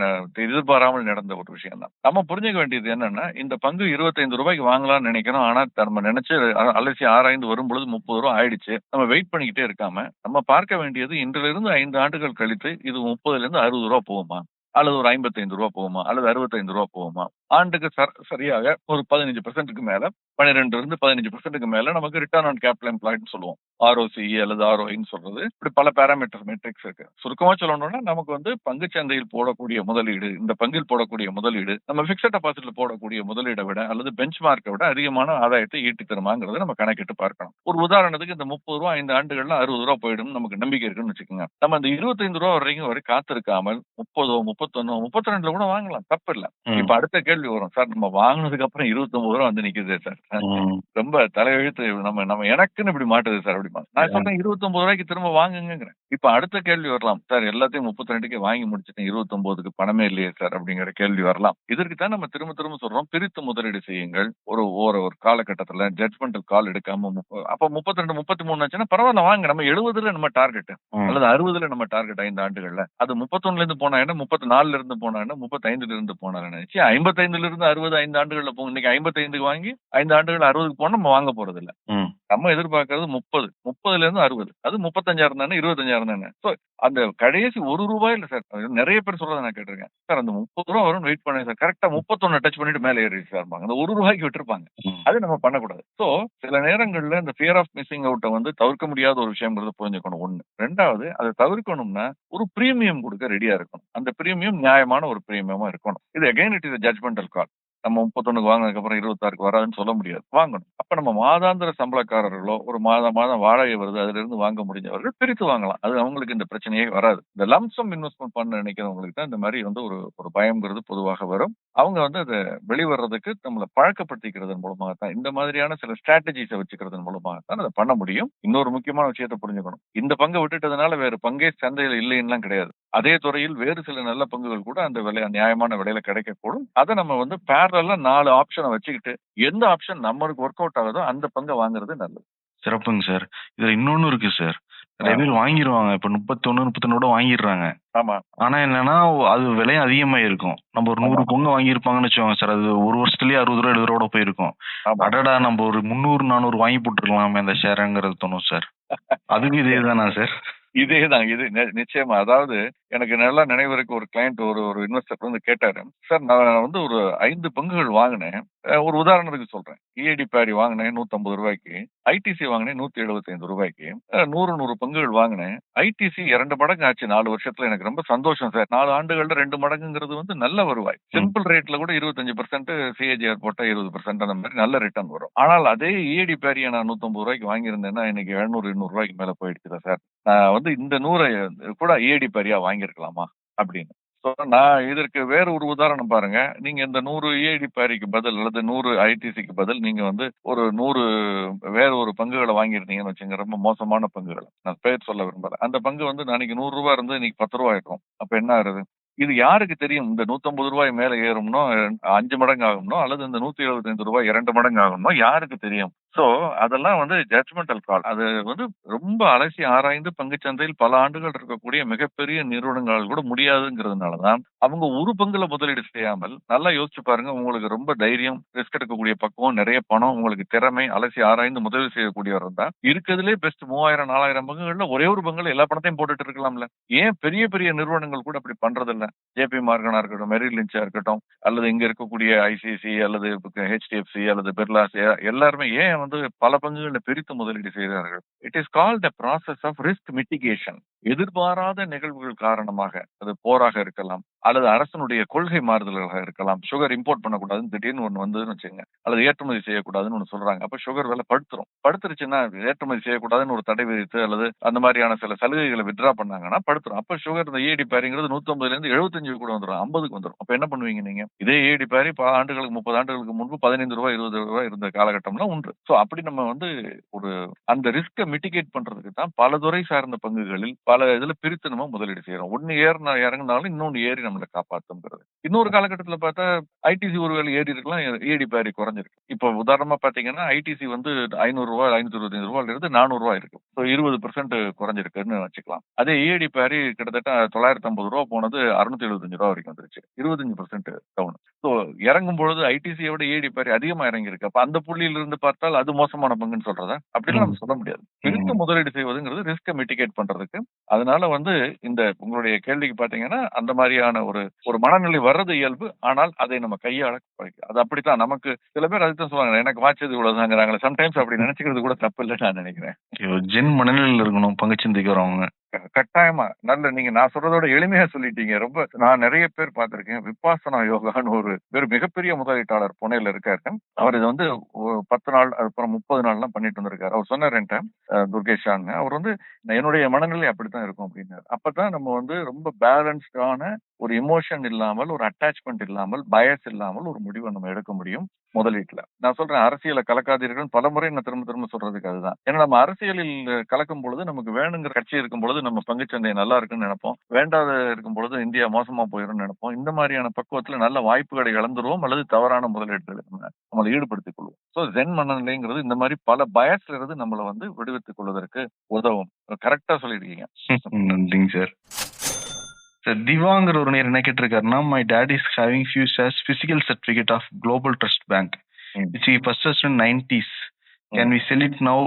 எதிர்பாராமல் நடந்த ஒரு விஷயம் தான். நம்ம புரிஞ்சுக்க வேண்டியது என்னன்னா, இந்த பங்கு ரூ. 25 வாங்கலாம்னு நினைக்கிறோம். ஆனா நம்ம நினைச்சு அலசி ஆராய்ந்து வரும்பொழுது ரூ. 30 ஆயிடுச்சு. நம்ம வெயிட் பண்ணிக்கிட்டே இருக்காம நம்ம பார்க்க வேண்டியது இன்றிலிருந்து 5 ஆண்டுகள் கழித்து இது 30லிருந்து ரூ. 60 போகுமா, அல்லது ஒரு ரூ. 55 போகுமா, அல்லது ரூ. 65 போகுமா? ஆண்டுக்கு சரியாக ஒரு 15% மேல 12% மேல நமக்கு ரிட்டர்ன் ஆன் கேபிட்டல் எம்ப்ளாய்டுன்னு சொல்லுவோம். ROCE அல்லது ROIன்னு சொல்றது. இப்படி பல பாராமீட்டர் மெட்ரிக்ஸ் இருக்கு. சுருக்கமா சொல்லணும்னா நமக்கு வந்து பங்கு சந்தையில் போடக்கூடிய முதலீடு, இந்த பங்கில் போடக்கூடிய முதலீடு நம்ம பிக்ஸட் டெபாசிட்ல போடக்கூடிய முதலீடை விட அல்லது பெஞ்ச் மார்க்கை விட அதிகமான ஆதாயத்தை ஈட்டி தருமாங்கிறத நம்ம கணக்கிட்டு பார்க்கணும். ஒரு உதாரணத்துக்கு இந்த ரூ. 30 5 ஆண்டுகள்ல ரூ. 60 போயிடும் நமக்கு நம்பிக்கை இருக்குன்னு வச்சுக்கோங்க. நம்ம அந்த ரூ. 25 வரை காத்திருக்காமல் 30 31 32 கூட வாங்கலாம், தப்பு இல்ல. இப்ப அடுத்த கேள்வி வரும், சார் நம்ம வாங்கினதுக்கு அப்புறம் ரூ. 29 வந்து நிக்குது சார், ரொம்ப தலையெழுத்து, நம்ம எனக்குன்னு இப்படி மாட்டுது சார் அப்படிமா. நான் சொல்றேன் ரூ. 29 திரும்ப வாங்குங்கிறேன். இப்ப அடுத்த கேள்வி வரலாம், சார் எல்லாத்தையும் 32க்கு வாங்கி முடிச்சுட்டேன், 29க்கு பணமே இல்லையே சார் அப்படிங்கிற கேள்வி வரலாம். இதற்கு தான் நம்ம திரும்ப திரும்ப சொல்றோம், பிரித்து முதலீடு செய்யுங்கள். ஒரு ஒரு காலகட்டத்துல ஜட்ஜ்மெண்டல் கால் எடுக்காம அப்ப 32 33 ஆச்சுன்னா பரவாயில்ல வாங்க. நம்ம 70ல நம்ம டார்கெட் அல்லது 60ல நம்ம டார்கெட் 5 ஆண்டுகள்ல. அது 31ல இருந்து போனா என்ன, 34ல இருந்து போனா என்ன, 35ல இருந்து போனா என்ன, 55ல இருந்து 60 5 ஆண்டுகள்ல போகும். இன்னைக்கு 55க்கு வாங்கி 5 ஆண்டுகள் 60க்கு போனா நம்ம வாங்க போறது இல்ல. நம்ம எதிர்பார்க்கறது 30ல இருந்து 60. அது 35,000 தானே, 25,000 தானே. சோ அந்த கடைசி ₹1 இல்ல சார். நிறைய பேர் சொல்றதை நான் கேட்டிருக்கேன். சார் அந்த ₹30 வரும்னு வெயிட் பண்ணேன் சார், கரெக்டா 31 டச் பண்ணிட்டு மேலே ஏறிடுச்சு சார். அந்த ₹1 விட்டுருப்பாங்க. அது நம்ம பண்ணக்கூடாது. சோ சில நேரங்கள்ல இந்த ஃபியர் ஆஃப் மிஸ்ஸிங் அவுட்டை வந்து தவிர்க்க முடியாத ஒரு விஷயம்ங்கிறத புரிஞ்சுக்கணும். ஒண்ணு. ரெண்டாவது, அதை தவிர்க்கணும்னா ஒரு பிரீமியம் கொடுக்க ரெடியா இருக்கணும். அந்த பிரீமியம் நியாயமான ஒரு பிரீமியமா இருக்கணும். இது அகைன் இட் இஸ் ஜட்ஜ்மெண்டல் கால். நம்ம 31க்கு வாங்கினதுக்கு அப்புறம் 26க்கு வராதுன்னு சொல்ல முடியாது, வாங்கணும். அப்ப நம்ம மாதாந்திர சம்பளக்காரர்களோ ஒரு மாதம் வாடகை வருது அதுல இருந்து வாங்க முடிஞ்சவர்கள் பிரித்து வாங்கலாம். அது அவங்களுக்கு இந்த பிரச்சனையே வராது. இந்த லம்சம் இன்வெஸ்ட்மெண்ட் பண்ண நினைக்கிறவங்களுக்கு தான் இந்த மாதிரி வந்து ஒரு பயம்ங்கிறது பொதுவாக வரும். அவங்க வந்து அதை வெளிவரதுக்கு நம்மளை பழக்கப்படுத்திக்கிறதன் மூலமாக தான், இந்த மாதிரியான சில ஸ்ட்ராட்டஜிஸை வச்சுக்கிறதன் மூலமாக தான் அதை பண்ண முடியும். இன்னொரு முக்கியமான விஷயத்தை புரிஞ்சுக்கணும், இந்த பங்கை விட்டுட்டதுனால வேற பங்கே சந்தையில் இல்லைன்னுலாம் கிடையாது. அதே துறையில் வேறு சில நல்ல பங்குகள் கூட அந்த விலை நியாயமான விலையில கிடைக்கக்கூடும். அதை நம்ம வந்து பேரலா 4 ஆப்ஷனை வச்சுக்கிட்டு எந்த ஆப்ஷன் நம்மளுக்கு ஒர்க் அவுட் ஆகுதோ அந்த பங்கை வாங்குறது நல்லது. சிறப்புங்க சார். இதுல இன்னொன்னு இருக்கு சார். நிறைய பேர் வாங்கிடுவாங்க. இப்ப 31 32 கூட வாங்கிடுறாங்க. ஆமா. ஆனா என்னன்னா அது விலையும் அதிகமா இருக்கும். நம்ம ஒரு 100 பங்கு வாங்கியிருப்பாங்கன்னு வச்சுக்கோங்க சார், அது ஒரு வருஷத்துலயே ₹60 ₹70 போயிருக்கும். அடடா நம்ம ஒரு 300 400 வாங்கி போட்டுருக்கலாமே அந்த ஷேருங்கிறது தோணும் சார். அதுக்கு இதே தானா சார்? இதேதான், இது நிச்சயமா. அதாவது எனக்கு நல்லா நினைவு இருக்கு, ஒரு கிளையண்ட் ஒரு இன்வெஸ்டர் வந்து கேட்டாரு, சார் நான் வந்து ஒரு 5 பங்குகள் வாங்கினேன். ஒரு உதாரணத்துக்கு சொல்றேன், EID பேரி வாங்கினேன் ₹150, ITC வாங்கினேன் ₹175, 100 பங்குகள் வாங்கினேன். ITC 2 மடங்கு ஆச்சு 4 வருஷத்துல. எனக்கு ரொம்ப சந்தோஷம் சார். 4 ஆண்டுகள்ல 2 மடங்குங்கிறது வந்து நல்ல வருவாய். சிம்பிள் ரேட்ல கூட 25%, CAGR போட்டா 20% அந்த மாதிரி நல்ல ரிட்டர்ன் வரும். ஆனால் அதே EID பேரியை நான் ₹150 வாங்கியிருந்தேன்னா இன்னைக்கு 700 800 மேல போயிடுச்சுல சார். நான் வந்து இந்த 100 கூட EID பேரியா வாங்கியிருக்கலாமா அப்படின்னு. நான் இதற்கு வேற ஒரு உதாரணம் பாருங்க. நீங்க இந்த 100 EID பேரிக்கு பதில் அல்லது 100 ITCக்கு பதில் நீங்க வந்து ஒரு 100 வேற ஒரு பங்குகளை வாங்கியிருந்தீங்கன்னு வச்சுங்க, ரொம்ப மோசமான பங்குகளை, நான் பேர் சொல்ல விரும்பல. அந்த பங்கு வந்து அன்னைக்கு ₹100 இருந்து இன்னைக்கு ₹10 ஆயிடும். அப்ப என்ன ஆகுது? இது யாருக்கு தெரியும்? இந்த ₹150 மேல ஏறும்னோ 5 மடங்கு ஆகும்னோ அல்லது இந்த ₹175 2 மடங்கு ஆகும்னோ யாருக்கு தெரியும்? சோ அதெல்லாம் வந்து ஜட்ஜ்மெண்டல் கால். அது வந்து ரொம்ப அலசி ஆராய்ந்து பங்குச்சந்தையில் பல ஆண்டுகள் இருக்கக்கூடிய மிகப்பெரிய நிறுவனங்களால் கூட முடியாதுங்கிறதுனாலதான் அவங்க ஒரு பங்குல முதலீடு செய்யாமல், நல்லா யோசிச்சு பாருங்க, உங்களுக்கு ரொம்ப தைரியம், ரிஸ்க் எடுக்கக்கூடிய பக்குவம், நிறைய பணம், உங்களுக்கு திறமை, அலசி ஆராய்ந்து முதலீடு செய்யக்கூடியவர் இருந்தா இருக்கிறதுலே பெஸ்ட் 3000 4000 பங்குகள்ல ஒரே ஒரு பங்குல எல்லா பணத்தையும் போட்டுட்டு இருக்கலாம்ல. ஏன் பெரிய பெரிய நிறுவனங்கள் கூட அப்படி பண்றது இல்ல? JP மார்கனா இருக்கட்டும், மெரில் லிஞ்சா இருக்கட்டும், அல்லது இங்க இருக்கக்கூடிய ICICI அல்லது HDFC அல்லது பிர்லாஸ் எல்லாருமே ஏன் வந்து பல பங்குகளை பிரித்து முதலீடு செய்கிறார்கள்? It is called a process of risk mitigation. எதிர்பாராத நிகழ்வுகள் காரணமாக, அது போராக இருக்கலாம் அல்லது அரசனுடைய கொள்கை மாறுதல்களாக இருக்கலாம். சுகர் இம்போர்ட் பண்ணக்கூடாதுன்னு திடீர்னு ஒண்ணு வந்ததுன்னு வச்சுங்க, அல்லது ஏற்றுமதி செய்யக்கூடாதுன்னு ஒண்ணு சொல்றாங்க. அப்ப சுகர் விலை படுத்துருச்சுன்னா ஏற்றுமதி செய்யக்கூடாதுன்னு ஒரு தடை விதித்து அல்லது அந்த மாதிரியான சில சலுகைகளை வித்ரா பண்ணாங்கன்னா படுத்துரும். அப்ப சுகர் இந்த EID பேரிங்கிறது 150ல இருந்து 75 கூட வந்துடும், 50க்கு வந்துடும். அப்ப என்ன பண்ணுவீங்க நீங்க? இதே EID பேரி 30 ஆண்டுகளுக்கு முன்பு ₹15 ₹20 இருந்த காலகட்டம்லாம் உண்டு. சோ அப்படி நம்ம வந்து ஒரு அந்த ரிஸ்கை மிட்டிகேட் பண்றதுக்கு தான் பல துறை சார்ந்த பங்குகளில் பல இதுல பிரித்து நம்ம முதலீடு செய்யறோம். ஒண்ணு இறங்கினாலும் இன்னொன்னு ஏறி நம்மளை காப்பாத்துங்கிறது. இன்னொரு காலகட்டத்துல பார்த்தா ஐடிசி ஒருவேளை ஏறி இருக்கலாம், ஏடி பேரி குறைஞ்சிருக்கு. இப்போ உதாரணமா பாத்தீங்கன்னா ஐடிசி வந்து ₹500 ₹525 இருந்து ₹400 இருக்கு. ஸோ 20% குறைஞ்சிருக்குன்னு வச்சுக்கலாம். அதே ஏடி பேரி கிட்டத்தட்ட ₹950 போனது ₹675 வரைக்கும் வந்துருச்சு. 25% டவுன். ஸோ இறங்கும் பொழுது ஐடிசியை விட ஏடி பேரி அதிகமா இறங்கி இருக்கு. அப்ப அந்த புள்ளியில இருந்து பார்த்தால் அது மோசமான பங்குன்னு சொல்றதா? அப்படிலாம் நம்ம சொல்ல முடியாது. பிரித்து முதலீடு செய்வதுங்கிறது ரிஸ்கை மிட்டிகேட் பண்றதுக்கு. அதனால வந்து இந்த உங்களுடைய கேள்விக்கு பாத்தீங்கன்னா அந்த மாதிரியான ஒரு மனநிலை வர்றது இயல்பு. ஆனால் அதை நம்ம கையாள அது அப்படித்தான். நமக்கு சில பேர் அதுதான் சொல்லுவாங்க, எனக்கு வாட்சது இவ்வளவுதாங்கிறாங்களே. சம்டைம்ஸ் அப்படி நினைச்சுக்கிறது கூட தப்பு இல்லைன்னு நான் நினைக்கிறேன். ஜென் மனநிலையில் இருக்கணும் பங்குச்சந்தைக்கு வரவங்க. கட்டாயமா நல்ல நீங்க நான் சொல்றதோட எளிமையா சொல்லிட்டீங்க. ரொம்ப நான் நிறைய பேர் பார்த்திருக்கேன். விபாசனா யோகான்னு ஒரு மிகப்பெரிய முதலீட்டாளர் புனேல இருக்காரு. அவர் இது வந்து 10 நாள் அப்புறம் 30 நாள்லாம் பண்ணிட்டு வந்திருக்காரு. அவர் சொன்னார் என்கிட்ட, துர்கேஷான்னு, அவர் வந்து என்னுடைய மனநிலை அப்படித்தான் இருக்கும் அப்படின்னாரு. அப்பதான் நம்ம வந்து ரொம்ப பேலன்ஸ்டான ஒரு எமோஷன் இல்லாமல், ஒரு அட்டாச்மெண்ட் இல்லாமல், பயஸ் இல்லாமல் ஒரு முடிவை நம்ம எடுக்க முடியும் முதலீட்டுல. நான் சொல்றேன், அரசியலை கலக்காதீர்கள் பலமுறை நான் திரும்ப திரும்ப சொல்றதுக்கு அதுதான். ஏன்னா நம்ம அரசியலில் கலக்கும் பொழுது நமக்கு வேணுங்கிற கட்சி இருக்கும் பொழுது நம்ம பங்குச்சந்தை நல்லா இருக்குன்னு நினைப்போம், வேண்டாத இருக்கும் பொழுது இந்தியா மோசமா போயிடும் நினைப்போம். இந்த மாதிரியான பக்குவத்துல நல்ல வாய்ப்புகளை இழந்துருவோம் அல்லது தவறான முதலீடுகளை நம்மளை ஈடுபடுத்திக் கொள்வோம். ஸோ ஜென் மனநிலைங்கிறது இந்த மாதிரி பல பயஸ்ல இருந்து நம்மளை வந்து விடுவித்துக் கொள்வதற்கு உதவும். கரெக்டா சொல்லிருக்கீங்க. நன்றிங்க சார். சார் திவாங்கிற ஒரு நேர் என்ன கேட்டிருக்காருன்னா, my dad is having few shares physical certificate of Global Trust Bank which he purchased in 90s. Can we sell it now?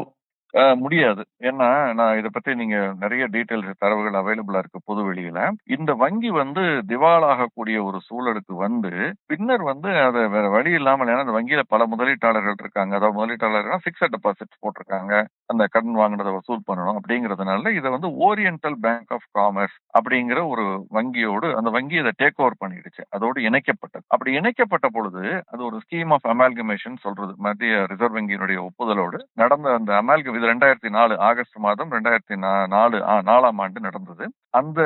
முடியாது. ஏன்னா நான் இதை பத்தி நீங்க நிறைய டீடைல்ஸ் தரவுகள் அவைலபிளா இருக்கு பொது வெளியில. இந்த வங்கி வந்து திவாலாகக்கூடிய ஒரு சூழலுக்கு வந்து பின்னர் வந்து அதை வேற வழி இல்லாமல், ஏன்னா அந்த வங்கியில பல முதலீட்டாளர்கள் இருக்காங்க. அதாவது முதலீட்டாளர்கள் பிக்ஸட் டெபாசிட் போட்டிருக்காங்க, அந்த கடன் வாங்கினதை வசூல் பண்ணணும் அப்படிங்கறதுனால இதை வந்து ஓரியண்டல் பேங்க் ஆஃப் காமர்ஸ் அப்படிங்கிற ஒரு வங்கியோடு அந்த வங்கி இதை டேக் ஓவர் பண்ணிடுச்சு. அதோடு இணைக்கப்பட்டது. அப்படி இணைக்கப்பட்ட பொழுது அது ஒரு ஸ்கீம் ஆஃப் அமால்கமேஷன் சொல்றது, மத்திய ரிசர்வ் வங்கியினுடைய ஒப்புதலோடு நடந்த அந்த அமால்கம். இது 2004 ஆகஸ்ட் மாதம் 2004ஆம் ஆண்டு நடந்தது. அந்த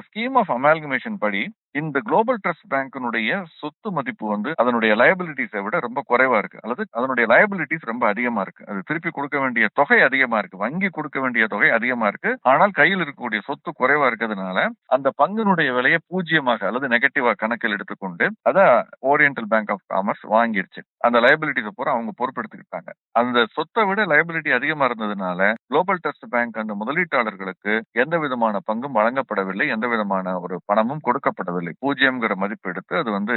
ஸ்கீம் ஆஃப் அமால்கமேஷன் படி இந்த குளோபல் ட்ரஸ்ட் பேங்கினுடைய சொத்து மதிப்பு வந்து அதனுடைய லயபிலிட்டிஸை விட ரொம்ப குறைவா இருக்கு, அல்லது அதனுடைய லயபிலிட்டிஸ் ரொம்ப அதிகமா இருக்கு. அது திருப்பி கொடுக்க வேண்டிய தொகை அதிகமா இருக்கு, வங்கி கொடுக்க வேண்டிய தொகை அதிகமா இருக்கு. ஆனால் கையில் இருக்கக்கூடிய சொத்து குறைவா இருக்கிறதுனால அந்த பங்கினுடைய விலையை பூஜ்ஜியமாக அல்லது நெகட்டிவா கணக்கில் எடுத்துக்கொண்டு அதை ஓரியண்டல் பேங்க் ஆஃப் காமர்ஸ் வாங்கிருச்சு. அந்த லயபிலிட்டிஸை பூரா அவங்க பொறுப்பெடுத்துக்கிட்டாங்க. அந்த சொத்தை விட லயபிலிட்டி அதிகமா இருந்ததுனால குளோபல் ட்ரஸ்ட் பேங்க் அந்த முதலீட்டாளர்களுக்கு எந்த விதமான பங்கும் வழங்கப்படவில்லை, எந்த விதமான ஒரு பணமும் கொடுக்கப்படவில்லை. பூஜ்ஜியம்ங்கிற மதிப்பு எடுத்து அது வந்து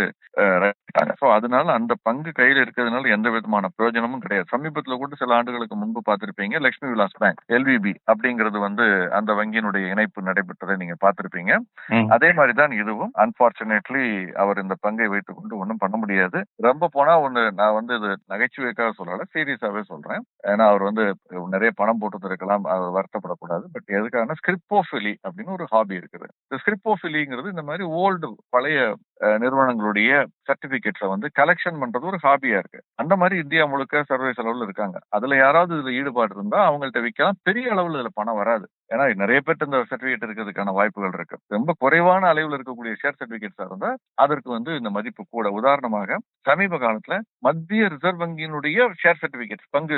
அதனால அந்த பங்கு கையில் இருக்கிறதுனால எந்த விதமான பிரயோஜனமும் கிடையாது. சமீபத்தில் கூட சில ஆண்டுகளுக்கு முன்பு பார்த்திருப்பீங்க, லட்சுமி விலாஸ் பேங்க் எல்விபி அப்படிங்கிறது வந்து அந்த வங்கியினுடைய இணைப்பு நடைபெற்றதை நீங்க பார்த்திருப்பீங்க. அதே மாதிரிதான் இதுவும். அன்பார்ச்சுனேட்லி அவர் இந்த பங்கை வைத்துக் கொண்டு ஒன்றும் பண்ண முடியாது. ரொம்ப போனா நான் வந்து இது நகைச்சுவைக்காக சொல்லல, சீரியஸாவே சொல்றேன். ஏன்னா அவர் வந்து நிறைய பணம் போட்டு இருக்கலாம், அவர் வருத்தப்படக்கூடாது. பட் எதுக்காக ஸ்கிரிப்டோஃபிலி அப்படின்னு ஒரு ஹாபி இருக்குது. இந்த ஸ்கிரிப்டோஃபிலிங்கிறது இந்த மாதிரி ஓல்டு பழைய நிறுவனங்களுடைய சர்டிபிகேட்ஸை வந்து கலெக்ஷன் பண்றது ஒரு ஹாபியா இருக்கு. அந்த மாதிரி இந்தியா முழுக்க சர்வதேச அளவில் இருக்காங்க. அதுல யாராவது இதுல ஈடுபாடு இருந்தா அவங்கள்ட்ட விற்கலாம். பெரிய அளவில் இதுல பணம் வராது. ஏன்னா நிறைய பேர் இந்த சர்டிபிகேட் இருக்கிறதுக்கான வாய்ப்புகள் இருக்கு. ரொம்ப குறைவான அளவில் இருக்கக்கூடிய ஷேர் சர்டிபிகேட்ஸா இருந்தா அதற்கு வந்து இந்த மதிப்பு கூட. உதாரணமாக சமீப காலத்துல மத்திய ரிசர்வ் வங்கியினுடைய ஷேர் சர்டிபிகேட் பங்கு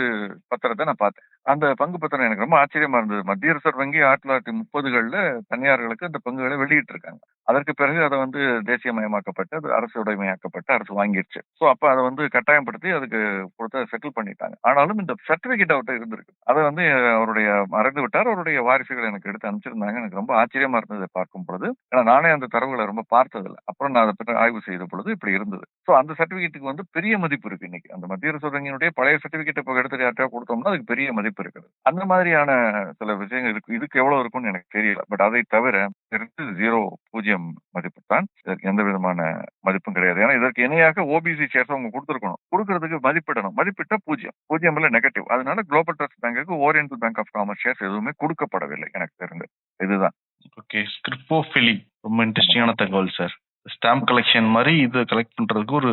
பத்திரத்தை நான் பார்த்தேன். அந்த பங்கு பத்திரம் எனக்கு ரொம்ப ஆச்சரியமா இருந்தது. மத்திய ரிசர்வ் வங்கி 1930களில் தனியார்களுக்கு அந்த பங்குகளை வெளியிட்டு இருக்காங்க. அதற்கு பிறகு அதை வந்து தேசியமயமாக்கப்பட்டு அது அரசு உடைமையாக்கப்பட்டு அரசு வாங்கிடுச்சு. ஸோ அப்ப அதை வந்து கட்டாயப்படுத்தி அதுக்கு கொடுத்து செட்டில் பண்ணிட்டாங்க. ஆனாலும் இந்த சர்டிபிகேட் அவர்கிட்ட இருந்திருக்கு. அதை வந்து அவருடைய மறந்து விட்டார். அவருடைய வாரிசுகள் எனக்கு எடுத்து அனுப்பிச்சிருந்தாங்க. எனக்கு ரொம்ப ஆச்சரியமா இருந்தது பார்க்கும் பொழுது. ஏன்னா நானே அந்த தரவுகளை ரொம்ப பார்த்ததில்லை. அப்புறம் நான் அதை பற்றி ஆய்வு செய்த பொழுது இப்படி இருந்தது. ஸோ அந்த சர்டிபிகேட்டுக்கு வந்து பெரிய மதிப்பு இருக்கு இன்னைக்கு. அந்த மத்திய ரிசர்வ் வங்கியினுடைய பழைய சர்டிபிகேட் இப்போ எடுத்து யார்ட்டா கொடுத்தோம்னா அதுக்கு பெரிய மதிப்பு இருக்குது. அந்த மாதிரியான சில விஷயங்கள் இருக்கு. இதுக்கு எவ்வளவு இருக்கும்னு எனக்கு தெரியல. பட் அதை தவிர பூஜ்ஜியம் மதிப்பு தான். இதற்கு எந்த விதமான மதிப்பும் கிடையாது. ஏன்னா இதற்கு இணையாக ஓபிசி ஷேர்ஸ் அவங்க கொடுத்துருக்கணும். கொடுக்கறதுக்கு மதிப்பிடணும். மதிப்பிட்டா பூஜ்ஜியம் இல்ல நெகட்டிவ். அதனால குளோபல் ட்ரஸ்ட் பேங்குக்கு Oriental Bank of Commerce shares எதுவுமே கொடுக்கப்படவில்லை எனக்கு தெரிந்து. இதுதான். ஓகே, ஸ்கிரிப்டோஃபிலி ரொம்ப இன்ட்ரெஸ்டிங்கான தகவல் சார். ஸ்டாம்ப் கலெக்ஷன் மாதிரி இது கலெக்ட் பண்றதுக்கு ஒரு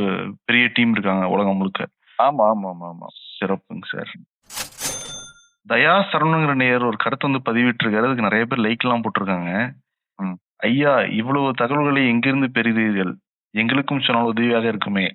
பெரிய டீம் இருக்காங்க உலகம் முழுக்க. ஆமா ஆமா ஆமா ஆமா, சிறப்புங்க சார். தயா சரவணுங்கிற நேயர் ஒரு கருத்து வந்து பதிவிட்டு இருக்காரு. அதுக்கு நிறைய பேர் லைக் எல்லாம் போட்டிருக்காங்க. ஐயா, இவ்வளவு தகவல்களை எங்கிருந்து பெறுகிறீர்கள்? எங்களுக்கும் சொன்னால் உதவியாக இருக்குமே.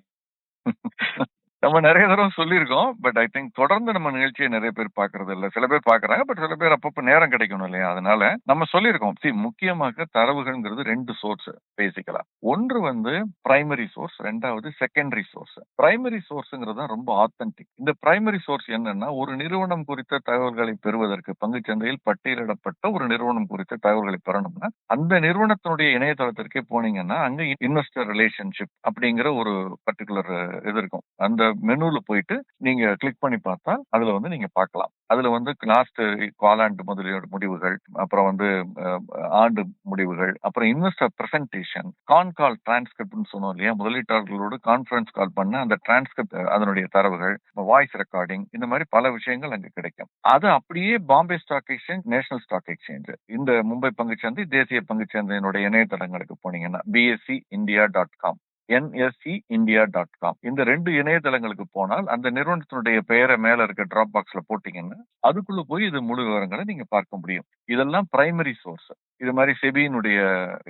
நம்ம நிறைய தடவை சொல்லியிருக்கோம். பட் ஐ திங்க் தொடர்ந்து நம்ம நிகழ்ச்சியை நிறைய பேர் பார்க்கறது இல்ல. சில பேர் பார்க்கறாங்க. பட் சில பேர் அப்பப்ப நேரம் கிடைக்கணும் இல்லையா? அதனால நம்ம சொல்லியிருக்கோம். முக்கியமாக தரவுகள்ங்கிறது 2 சோர்ஸ் பேசிக்கலா. ஒன்று வந்து பிரைமரி சோர்ஸ், 2வது செகண்டரி சோர்ஸ். பிரைமரி சோர்ஸ்ங்கிறது தான் ரொம்ப ஆத்தென்டிக். இந்த பிரைமரி சோர்ஸ் என்னன்னா, ஒரு நிறுவனம் குறித்த தகவல்களை பெறுவதற்கு பங்குச் சந்தையில் பட்டியலிடப்பட்ட ஒரு நிறுவனம் குறித்த தகவல்களை பெறணும்னா, அந்த நிறுவனத்தினுடைய இணையதளத்திற்கே போனீங்கன்னா, அங்க இன்வெஸ்டர் ரிலேஷன்ஷிப் அப்படிங்கிற ஒரு பர்ட்டிகுலர் இது இருக்கும். அந்த மெனுல போயிட்டு நீங்க கிளிக் பண்ணி பார்த்தா அதுல வந்து நீங்க பார்க்கலாம். அதுல வந்து லாஸ்ட் காலாண்டு முதலீடு முடிவுகள், அப்புறம் வந்து அஹ், ஆண்டு முடிவுகள், அப்புறம் இன்வெஸ்டர் பிரசன்டேஷன், கால் டிரான்ஸ்கிரிப்ட்னு சொன்னோம் இல்லையா, முதலீட்டாளர்களோடு கான்ஃபரன்ஸ் கால் பண்ண அந்த டிரான்ஸ்கிரிப்ட், அதனுடைய தரவுகள், வாய்ஸ் ரெக்கார்டிங், இந்த மாதிரி பல விஷயங்கள் அங்க கிடைக்கும். அது அப்படியே Bombay stock exchange, national stock exchange, இந்த மும்பை பங்குச்சந்தை, தேசிய பங்குச்சந்தையினுடைய இணையதளங்களுக்கு போனீங்கன்னா bseindia.com, NSEindia.com, இந்த 2 இணையதளங்களுக்கு போனால் அந்த நிறுவனத்தினுடைய பெயரை மேல இருக்க டிராப் பாக்ஸ்ல போட்டீங்கன்னா அதுக்குள்ள போய் இது முழு விவரங்களை நீங்க பார்க்க முடியும். இதெல்லாம் பிரைமரி சோர்ஸ். இது மாதிரி செபியினுடைய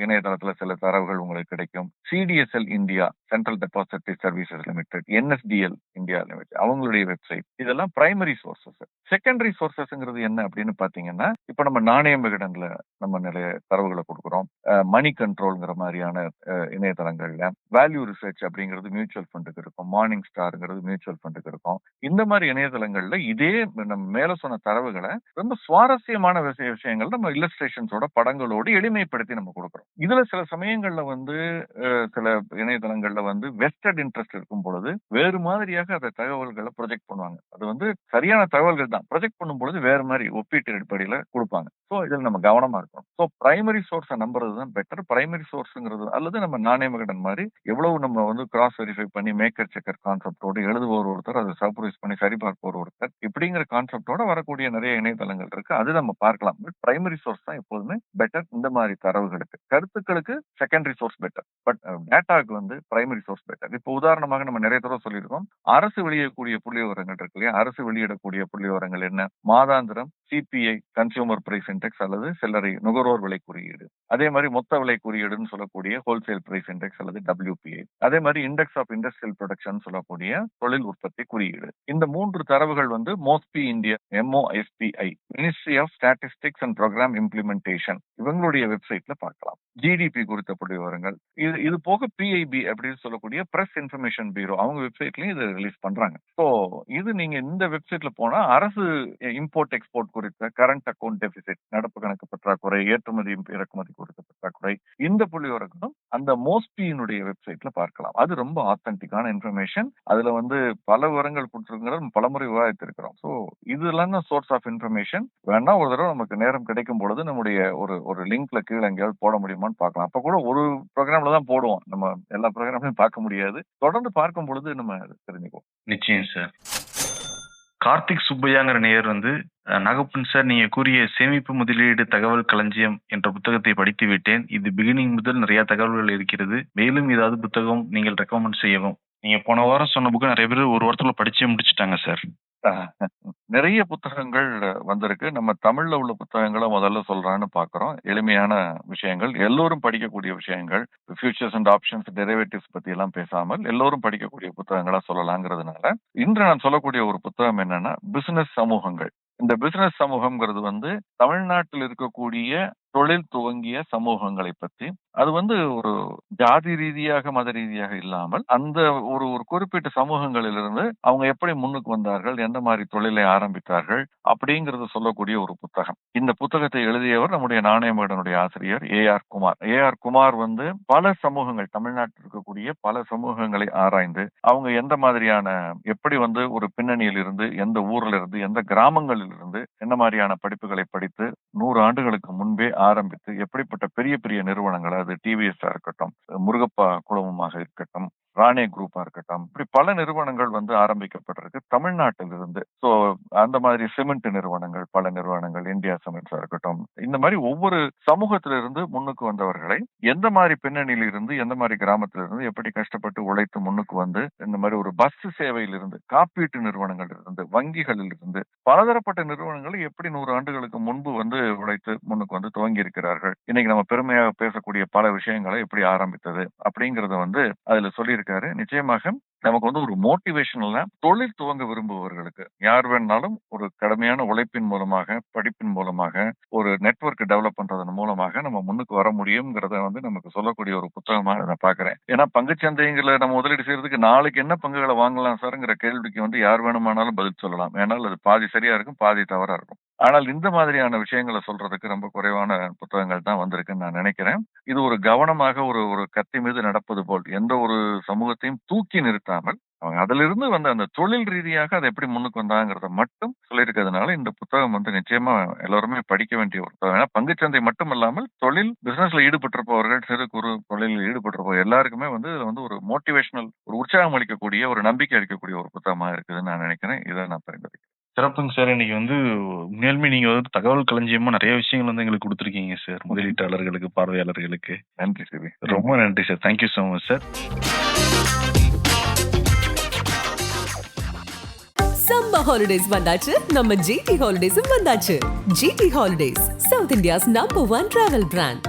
இணையதளத்துல சில தரவுகள் உங்களுக்கு கிடைக்கும். CDSL India, central depository services limited, NSDL India limited, அவங்களுடைய வெப்சைட், இதெல்லாம் பிரைமரி சோர்சஸ். செகண்டரி சோர்சஸ்ங்கிறது என்ன அப்படின்னு பாத்தீங்கன்னா, இப்ப நம்ம நாணயம் விகடன்ல நம்ம நிறைய தரவுகளை கொடுக்குறோம். மணி கண்ட்ரோல்ங்கிற மாதிரியான இணையதளங்கள்ல, வேல்யூ ரிசர்ச் அப்படிங்கிறது மியூச்சுவல் ஃபண்டுக்கு இருக்கும், மார்னிங் ஸ்டார்ங்கிறது மியூச்சுவல் ஃபண்டுக்கு இருக்கும். இந்த மாதிரி இணையதளங்கள்ல இதே நம்ம மேல சொன்ன தரவுகளை ரொம்ப சுவாரஸ்யமான விஷயங்கள் நம்ம இல்லஸ்ட்ரேஷன்ஸோட படங்களோடு எளிமைப்படுத்தி நம்ம கொடுக்குறோம். இதுல சில சமயங்கள்ல வந்து சில இணையதளங்கள்ல வந்து வெஸ்டட் இன்ட்ரெஸ்ட் இருக்கும் பொழுது வேறு மாதிரியாக அந்த தகவல்களை ப்ரொஜெக்ட் பண்ணுவாங்க. அது வந்து சரியான தகவல்கள் தான், ப்ரொஜெக்ட் பண்ணும் பொழுது வேறு மாதிரி ஒப்பீட்டு அடிப்படையில கொடுப்பாங்க. ஸோ இதில் நம்ம கவனமா இருக்கணும். ஸோ பிரைமரி சோர்ஸை நம்புறது தான் பெட்டர். பிரைமரி சோர்ஸ்ங்கிறது அல்லது நம்ம நாணய விகடன் மாதிரி எவ்வளவு நம்ம வந்து கிராஸ் வெரிஃபை பண்ணி மேக்கர் செக்கர் கான்செப்டோடு எழுதுபவர் ஒருத்தர், அதை சர்ப்ரைஸ் பண்ணி சரிபார்ப்பவர் ஒருத்தர், இப்படிங்கிற கான்செப்டோட வரக்கூடிய நிறைய இணையதளங்கள் இருக்கு. அது நம்ம பார்க்கலாம். பட் பிரைமரி சோர்ஸ் தான் எப்போதுமே பெட்டர். இந்த மாதிரி தரவுகளுக்கு, கருத்துக்களுக்கு செகண்டரி சோர்ஸ் பெட்டர். பட் டேட்டாவுக்கு வந்து பிரைமரி சோர்ஸ் பெட்டர். இப்போ உதாரணமாக நம்ம நிறைய தடவை சொல்லியிருக்கோம், அரசு வெளியிடக்கூடிய புள்ளி விவரங்கள் இருக்கு இல்லையா? அரசு வெளியிடக்கூடிய புள்ளி விவரங்கள் என்ன? மாதாந்திரம் சிபிஐ, கன்சியூமர் பிரைஸ் இண்டெக்ஸ் அல்லது சில்லறை நுகர்வோர் விலை குறியீடு, அதே மாதிரி மொத்த விலை குறியீடுன்னு சொல்லக்கூடிய ஹோல்சேல் பிரைஸ் இண்டெக்ஸ் அல்லது WPI, அதே மாதிரி இண்டெக்ஸ் ஆஃப் இண்டஸ்ட்ரியல் ப்ரொடக்ஷன் சொல்லக்கூடிய தொழில் உற்பத்தி குறியீடு. இந்த 3 தரவுகள் வந்து MOSPI India, MOSPI, ministry of statistics and programme implementation, இவங்களுடைய வெப்சைட்ல பார்க்கலாம். ஜிடிபி குறித்த புள்ளி விவரங்கள். இது போக PIB அப்படின்னு சொல்லக்கூடிய பிரஸ் இன்ஃபர்மேஷன் பியூரோ, அவங்க வெப்சைட்லயும் இது ரிலீஸ் பண்றாங்க. ஸோ இது நீங்க இந்த வெப்சைட்ல போனா அரசு இம்போர்ட் எக்ஸ்போர்ட் குறித்த கரண்ட் அக்கௌண்ட் டெபிசிட், நடப்பு கணக்கு பற்றாக்குறை, ஏற்றுமதி இறக்குமதி குறித்த பற்றாக்குறை, இந்த புள்ளி விவரங்களும் அந்த மோஸ்பியினுடைய வெப்சைட்ல பார்க்கலாம். அது ரொம்ப ஆத்தென்டிக்கான இன்ஃபர்மேஷன். அதுல வந்து பல விவரங்கள் கொடுத்துருக்கிறது பலமுறை விவாதித்திருக்கிறோம். ஸோ இதெல்லாம் தான் சோர்ஸ் ஆஃப் இன்ஃபர்மேஷன். வேணா ஒரு தடவை நமக்கு நேரம் கிடைக்கும் பொழுது நம்முடைய ஒரு லிங்க்ல கீழே எங்கேயாவது போட முடியுமான்னு பார்க்கலாம். அப்ப கூட ஒரு ப்ரோக்ராம்ல தான் போடுவோம், நம்ம எல்லா ப்ரோக்ராம்லையும் பார்க்க முடியாது. தொடர்ந்து பார்க்கும் பொழுது நம்ம தெரிஞ்சுக்குவோம். நிச்சயம் சார். கார்த்திக் சுப்பையாங்கிற நேயர் வந்து, நாகப்பன் சார், நீங்க கூறிய சேமிப்பு முதலீடு தகவல் களஞ்சியம் என்ற புத்தகத்தை படித்து விட்டேன். இது பிகினிங் முதல் நிறைய தகவல்கள் இருக்கிறது. மேலும் ஏதாவது புத்தகம் நீங்கள் ரெக்கமெண்ட் செய்யவும். நீங்க போன வாரம் சொன்ன புக்கு நிறைய பேர் ஒரு வாரத்துல படிச்சே முடிச்சுட்டாங்க சார். நிறைய புத்தகங்கள் வந்திருக்கு. நம்ம தமிழ்ல உள்ள புத்தகங்களை முதல்ல சொல்றான்னு பாக்குறோம். எளிமையான விஷயங்கள், எல்லோரும் படிக்கக்கூடிய விஷயங்கள், ஃபியூச்சர்ஸ் அண்ட் ஆப்ஷன்ஸ், டெரிவேட்டிவ்ஸ் பத்தி எல்லாம் பேசாமல் எல்லோரும் படிக்கக்கூடிய புத்தகங்களா சொல்லலாங்கிறதுனால இன்று நான் சொல்லக்கூடிய ஒரு புத்தகம் என்னன்னா, பிசினஸ் சமூகங்கள். இந்த பிசினஸ் சமூகம்ங்கிறது வந்து தமிழ்நாட்டில் இருக்கக்கூடிய தொழில் துவங்கிய சமூகங்களை பற்றி, அது வந்து ஒரு ஜாதி ரீதியாக மத ரீதியாக இல்லாமல் அந்த ஒரு குறிப்பிட்ட சமூகங்களிலிருந்து அவங்க எப்படி முன்னுக்கு வந்தார்கள், எந்த மாதிரி தொழிலை ஆரம்பித்தார்கள் அப்படிங்கறது சொல்லக்கூடிய ஒரு புத்தகம். இந்த புத்தகத்தை எழுதியவர் நம்முடைய நாணயமேடனுடைய ஆசிரியர் AR குமார். AR குமார் வந்து பல சமூகங்கள், தமிழ்நாட்டில் இருக்கக்கூடிய பல சமூகங்களை ஆராய்ந்து அவங்க எந்த மாதிரியான, எப்படி வந்து ஒரு பின்னணியில் இருந்து, எந்த ஊர்ல இருந்து, எந்த கிராமங்களில் இருந்து என்ன மாதிரியான படிப்புகளை படித்து 100 ஆண்டுகளுக்கு முன்பே ஆரம்பித்து எப்படிப்பட்ட பெரிய பெரிய நிறுவனங்கள், அது TVS இருக்கட்டும், முருகப்பா குழுமமாக இருக்கட்டும், ராணே குரூப்பா இருக்கட்டும், இப்படி பல நிறுவனங்கள் வந்து ஆரம்பிக்கப்பட்டிருக்கு தமிழ்நாட்டில் இருந்து. ஸோ அந்த மாதிரி சிமெண்ட் நிறுவனங்கள், பல நிறுவனங்கள், இந்தியா சிமெண்ட்ஸா இருக்கட்டும், இந்த மாதிரி ஒவ்வொரு சமூகத்திலிருந்து முன்னுக்கு வந்தவர்களை எந்த மாதிரி பின்னணியில் இருந்து, எந்த மாதிரி கிராமத்திலிருந்து எப்படி கஷ்டப்பட்டு உழைத்து முன்னுக்கு வந்து, இந்த மாதிரி ஒரு பஸ் சேவையிலிருந்து, காப்பீட்டு நிறுவனங்கள் இருந்து, வங்கிகளில் இருந்து, பலதரப்பட்ட நிறுவனங்களை எப்படி 100 ஆண்டுகளுக்கு முன்பு வந்து உழைத்து முன்னுக்கு வந்து துவங்கி இருக்கிறார்கள், இன்னைக்கு நம்ம பெருமையாக பேசக்கூடிய பல விஷயங்களை எப்படி ஆரம்பித்தது அப்படிங்கறத வந்து அதுல சொல்லியிருக்காரு. நிச்சயமாக நமக்கு வந்து ஒரு மோட்டிவேஷனல்னா தொழில் துவங்க விரும்புபவர்களுக்கு யார் வேணாலும் ஒரு கடுமையான உழைப்பின் மூலமாக, படிப்பின் மூலமாக, ஒரு நெட்வொர்க் டெவலப் பண்றதன் மூலமாக நம்ம முன்னுக்கு வர முடியுங்கிறத வந்து நமக்கு சொல்லக்கூடிய ஒரு புத்தகமா நான் பாக்குறேன். ஏன்னா பங்குச்சந்தைகளை நம்ம முதலீடு செய்யறதுக்கு நாளைக்கு என்ன பங்குகளை வாங்கலாம் சார்ங்கிற கேள்விக்கு வந்து யார் வேணுமானாலும் பதில் சொல்லலாம். ஏன்னால் அது பாதி சரியா இருக்கும், பாதி தவறா இருக்கும். ஆனால் இந்த மாதிரியான விஷயங்களை சொல்றதுக்கு ரொம்ப குறைவான புத்தகங்கள் தான் வந்திருக்குன்னு நான் நினைக்கிறேன். இது ஒரு கவனமாக ஒரு ஒரு கத்தி மீது நடப்பது போல் எந்த ஒரு சமூகத்தையும் தூக்கி நிறுத்தாமல் அவங்க அதிலிருந்து வந்த அந்த தொழில் ரீதியாக அதை எப்படி முன்னுக்கு வந்தாங்கிறத மட்டும் சொல்லியிருக்கிறதுனால இந்த புத்தகம் வந்து நிச்சயமா எல்லாருமே படிக்க வேண்டிய ஒரு புத்தகம். ஏன்னா பங்குச்சந்தை மட்டும் இல்லாமல் தொழில் பிசினஸ்ல ஈடுபட்டிருப்பவர்கள், சிறு குறு தொழிலில் ஈடுபட்டிருப்பவர் எல்லாருக்குமே வந்து இதுல வந்து ஒரு மோட்டிவேஷனல், ஒரு உற்சாகம் அளிக்கக்கூடிய, ஒரு நம்பிக்கை அளிக்கக்கூடிய ஒரு புத்தகமா இருக்குதுன்னு நான் நினைக்கிறேன். இதை நான் பரிந்துரைக்கிறேன். சிறப்புங்க சார். இன்னைக்கு வந்து உண்மையாலுமே நீங்க வந்து தகவல் களஞ்சியமா நிறைய விஷயங்கள் வந்து எங்களுக்கு கொடுத்துருக்கீங்க சார். முதலீட்டாளர்களுக்கு, பார்வையாளர்களுக்கு. நன்றி சிவி. ரொம்ப நன்றி sir. Thank you so much sir. Summer holidays வந்தாச்சு, நம்ம ஜிடி ஹாலிடேஸும் வந்தாச்சு. GT holidays, South India's number 1 travel brand.